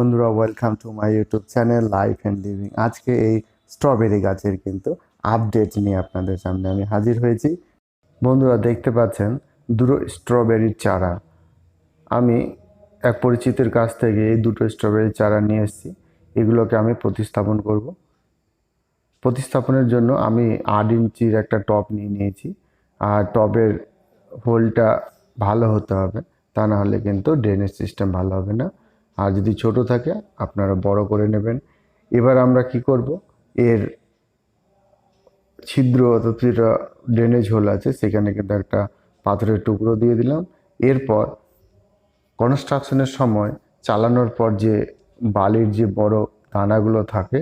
বন্ধুরা, welcome to my YouTube channel life and living. আজকে এই স্ট্রবেরি গাছের কিন্তু আপডেট নিয়ে আপনাদের সামনে আমি হাজির হয়েছি। বন্ধুরা, দেখতে পাচ্ছেন দুটো স্ট্রবেরির চারা। আমি এক পরিচিতের কাছ থেকে এই দুটো স্ট্রবেরির চারা নিয়ে এসেছি। এগুলোকে আমি প্রতিস্থাপন করব। প্রতিস্থাপনের জন্য আমি 8 ইঞ্চির একটা টব নিয়ে নিয়েছি। আর টবের হোলটা ভালো হতে হবে, তা না হলে কিন্তু ড্রেনেজ সিস্টেম ভালো হবে না। আর যদি ছোট থাকে আপনারা বড় করে নেবেন। এবার আমরা কি করব, এর ছিদ্র অর্থাৎ যেটা ড্রেনেজ হোল আছে সেখানে কিন্তু একটা পাথরের টুকরো দিয়ে দিলাম। এরপর কনস্ট্রাকশনের সময় চালানোর পর যে বালির যে বড় দানাগুলো থাকে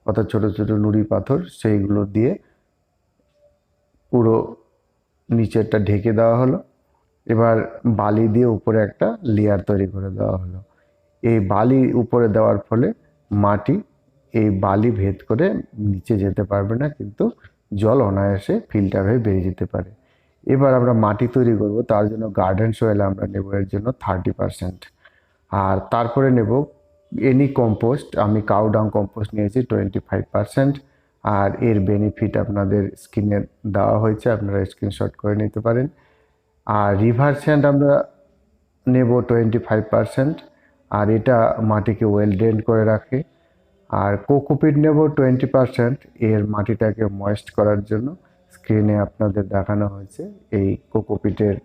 অর্থাৎ ছোট ছোট নুড়ি পাথর, সেইগুলো দিয়ে পুরো নিচেরটা ঢেকে দেওয়া হলো। এবার বালি দিয়ে উপরে একটা লেয়ার তৈরি করে দেওয়া হলো। এই বালি উপরে দেওয়ার ফলে মাটি এই বালি ভেদ করে নিচে যেতে পারবে না, কিন্তু জল অনায়াসে ফিল্টার হয়ে বেরিয়ে যেতে পারে। এবার আমরা মাটি তৈরি করব, তার জন্য গার্ডেন সয়েল আমরা নেব এর জন্য 30%। আর তারপরে নেব এনি কম্পোস্ট। আমি কাউ ডাং কম্পোস্ট নিয়েছি 25%। আর এর বেনিফিট আপনাদের স্ক্রিনে দেওয়া হয়েছে, আপনারা স্ক্রিনশট করে নিতে পারেন। আর রিভার স্যান্ড আমরা নেব 25%। আর এটা মাটিকে ওয়েল ড্রেন করে রাখে। আর কোকোপিট নেব 20%, এর মাটিটাকে ময়েস্ট করার জন্য। স্ক্রিনে আপনাদের দেখানো হয়েছে এই কোকোপিটের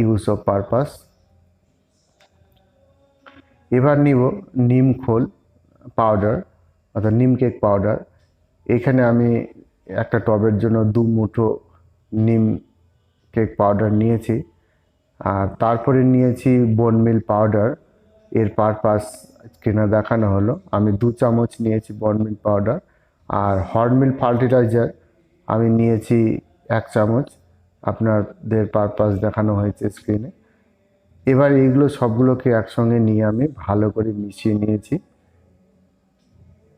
ইউজ অফ পারপাস। এবার নিব নিম খোল পাউডার অর্থাৎ নিম কেক পাউডার। এখানে আমি একটা টবের জন্য 2 মুঠো নিম কেক পাউডার নিয়েছি। আর তারপরে নিয়েছি বোন মিল পাউডার। এর পারপাস স্ক্রিনে দেখানো হলো। আমি 2 চামচ নিয়েছি বোন মিল পাউডার। আর হর্ন মিল ফার্টিলাইজার আমি নিয়েছি 1 চামচ। আপনাদের পারপাস দেখানো হয়েছে স্ক্রিনে। এবার এইগুলো সবগুলোকে একসঙ্গে নিয়ে আমি ভালো করে মিশিয়ে নিয়েছি।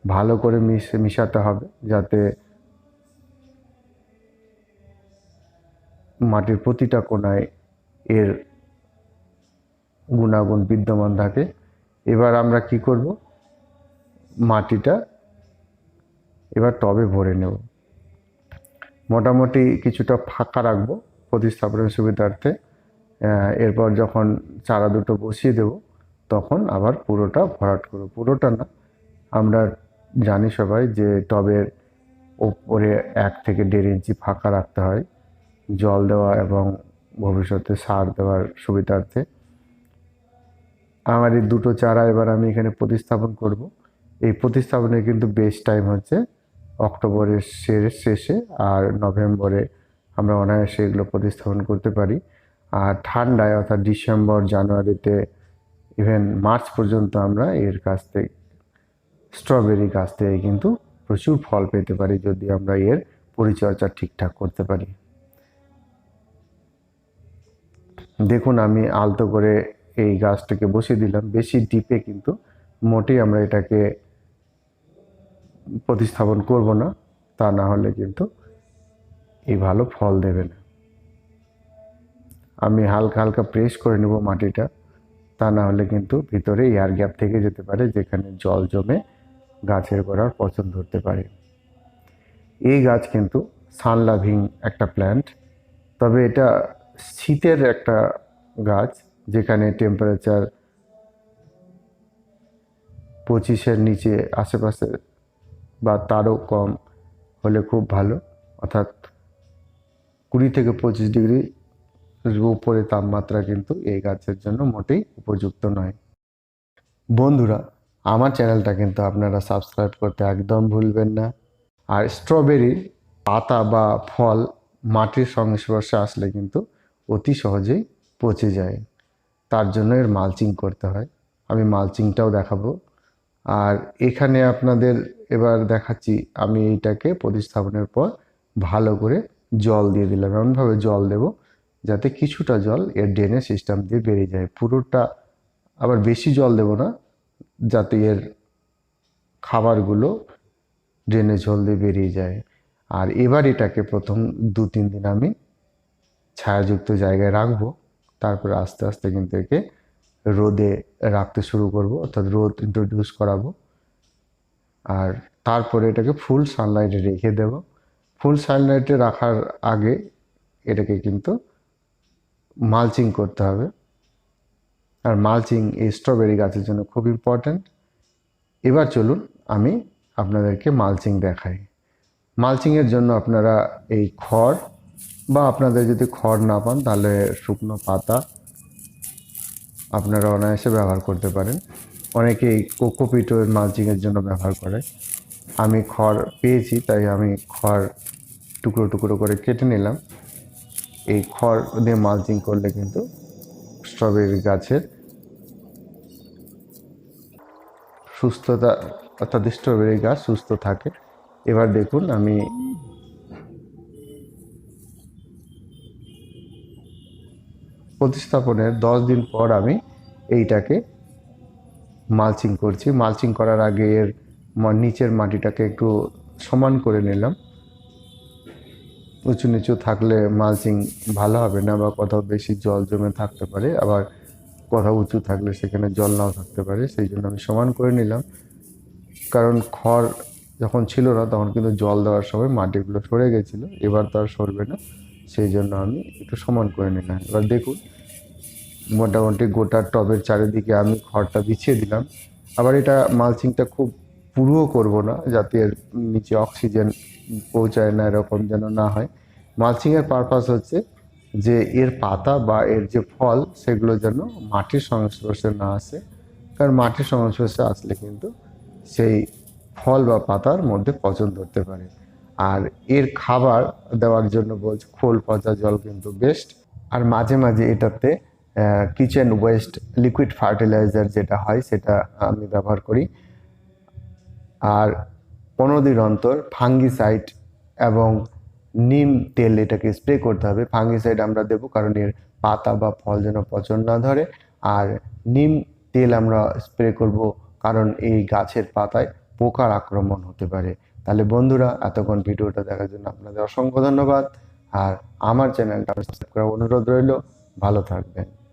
ভালো করে মিশাতে হবে যাতে মাটির প্রতিটা কোণায় এর গুণাগুণ বিদ্যমান থাকে। এবার আমরা কি করব, মাটিটা এবার টবে ভরে নেব। মোটামুটি কিছুটা ফাঁকা রাখবো প্রতিস্থাপনের সুবিধার্থে। এরপর যখন চারা দুটো বসিয়ে দেব তখন আবার পুরোটা ভরাট করব। পুরোটা না, আমরা জানি সবাই যে টবের ওপরে 1 থেকে 1.5 ইঞ্চি ফাঁকা রাখতে হয় জল দেওয়া এবং ভবিষ্যতে সার দেওয়ার সুবিধার্থে। আমার এই দুটো চারা এবার আমি এখানে প্রতিস্থাপন করব। এই প্রতিস্থাপনের কিন্তু বেস্ট টাইম হচ্ছে অক্টোবরের শেষে আর নভেম্বরে আমরা অনায়াসে এগুলো প্রতিস্থাপন করতে পারি। আর ঠান্ডায় অর্থাৎ ডিসেম্বর জানুয়ারিতে ইভেন মার্চ পর্যন্ত আমরা এর কাছ থেকে স্ট্রবেরি গাছ থেকে কিন্তু প্রচুর ফল পেতে পারি যদি আমরা এর পরিচর্যা ঠিকঠাক করতে পারি। দেখুন, আমি আলতো করে এই গাছটাকে বসিয়ে দিলাম। বেশি ডিপে কিন্তু মোটেই আমরা এটাকে প্রতিস্থাপন করব না, তা না হলে কিন্তু এই ভালো ফল দেবে না। আমি হালকা হালকা প্রেস করে নেব মাটিটা, তা না হলে কিন্তু ভিতরে এয়ার গ্যাপ থেকে যেতে পারে যেখানে জল জমে গাছের গোড়ার পচন ধরতে পারে। এই গাছ কিন্তু সানলাভিং একটা প্ল্যান্ট, তবে এটা শীতের একটা গাছ যেখানে টেম্পারেচার 25-এর নিচে আশেপাশে বা তারও কম হলে খুব ভালো, অর্থাৎ 20 থেকে 25 ডিগ্রি উপরে তাপমাত্রা কিন্তু এই গাছের জন্য মোটেই উপযুক্ত নয়। বন্ধুরা, আমার চ্যানেলটা কিন্তু আপনারা সাবস্ক্রাইব করতে একদম ভুলবেন না। আর স্ট্রবেরির পাতা বা ফল মাটির সংস্পর্শে আসলে কিন্তু অতি সহজেই পচে যায়, তার জন্য এর মালচিং করতে হয়। আমি মালচিংটাও দেখাবো। আর এখানে আপনাদের এবার দেখাচ্ছি আমি এইটাকে প্রতিস্থাপনের পর ভালো করে জল দিয়ে দিলাম। এমনভাবে জল দেব যাতে কিছুটা জল এর ড্রেনেজ সিস্টেম দিয়ে বেরিয়ে যায়। পুরোটা আবার বেশি জল দেব না, যাতে এর খাবারগুলো ড্রেনেজ জল দিয়ে বেরিয়ে যায়। আর এবার এটাকে প্রথম 2-3 দিন আমি ছায়াযুক্ত জায়গায় রাখবো। তারপরে আস্তে আস্তে কিন্তু একে রোদে রাখতে শুরু করব, অর্থাৎ রোদ ইন্ট্রোডিউস করাবো। আর তারপরে এটাকে ফুল সানলাইটে রেখে দেব। ফুল সানলাইটে রাখার আগে এটাকে কিন্তু মালচিং করতে হবে। আর মালচিং এই স্ট্রবেরি গাছের জন্য খুব ইম্পর্ট্যান্ট। এবার চলুন আমি আপনাদেরকে মালচিং দেখাই। মালচিংয়ের জন্য আপনারা এই খড়, বা আপনাদের যদি খড় না পান তাহলে শুকনো পাতা আপনারা অনায়াসে ব্যবহার করতে পারেন। অনেকেই কোকোপিটও মালচিংয়ের জন্য ব্যবহার করে। আমি খড় পেয়েছি তাই আমি খড় টুকরো টুকরো করে কেটে নিলাম। এই খড় দিয়ে মালচিং করলে কিন্তু স্ট্রবেরি গাছের সুস্থতা, অর্থাৎ স্ট্রবেরি গাছ সুস্থ থাকে। এবার দেখুন আমি প্রতিস্থাপনের 10 দিন পর আমি এইটাকে মালচিং করছি। মালচিং করার আগে এর নিচের মাটিটাকে একটু সমান করে নিলাম। উঁচু নিচু থাকলে মালচিং ভালো হবে না, বা কোথাও বেশি জল জমে থাকতে পারে, আবার কোথাও উঁচু থাকলে সেখানে জল নাও থাকতে পারে। সেই জন্য আমি সমান করে নিলাম, কারণ খড় যখন ছিল না তখন কিন্তু জল দেওয়ার সময় মাটিগুলো সরে গেছিলো, এবার তো আর সরবে না। সেই জন্য আমি একটু সমান করে নিলাম। এবার দেখুন মোটামুটি গোটা টবের চারিদিকে আমি খড়টা বিছিয়ে দিলাম। আবার এটা মালচিংটা খুব পুরুও করব না, যাতে এর নিচে অক্সিজেন পৌঁছায় না, এরকম যেন না হয়। মালচিংয়ের পারপাস হচ্ছে যে এর পাতা বা এর যে ফল সেগুলো যেন মাটির সংস্পর্শে না আসে, কারণ মাটির সংস্পর্শে আসলে কিন্তু সেই ফল বা পাতার মধ্যে পচন ধরতে পারে। আর এর খাবার দেওয়ার জন্য বলছে খোল পচা জল কিন্তু বেস্ট। আর মাঝে মাঝে এটাতে কিচেন ওয়েস্ট লিকুইড ফার্টিলাইজার যেটা হয় সেটা আমি ব্যবহার করি। আর 15 দিন অন্তর ফাঙ্গিসাইড এবং নিম তেল এটাকে স্প্রে করতে হবে। ফাঙ্গিসাইড আমরা দেবো কারণ এর পাতা বা ফল যেন পচন না ধরে, আর নিম তেল আমরা স্প্রে করব কারণ এই গাছের পাতায় পোকার আক্রমণ হতে পারে। তাহলে বন্ধুরা, এতক্ষণ ভিডিওটা দেখার জন্য আপনাদের অসংখ্য ধন্যবাদ। আর আমার চ্যানেলটা সাবস্ক্রাইব করার অনুরোধ রইল। ভালো থাকবেন।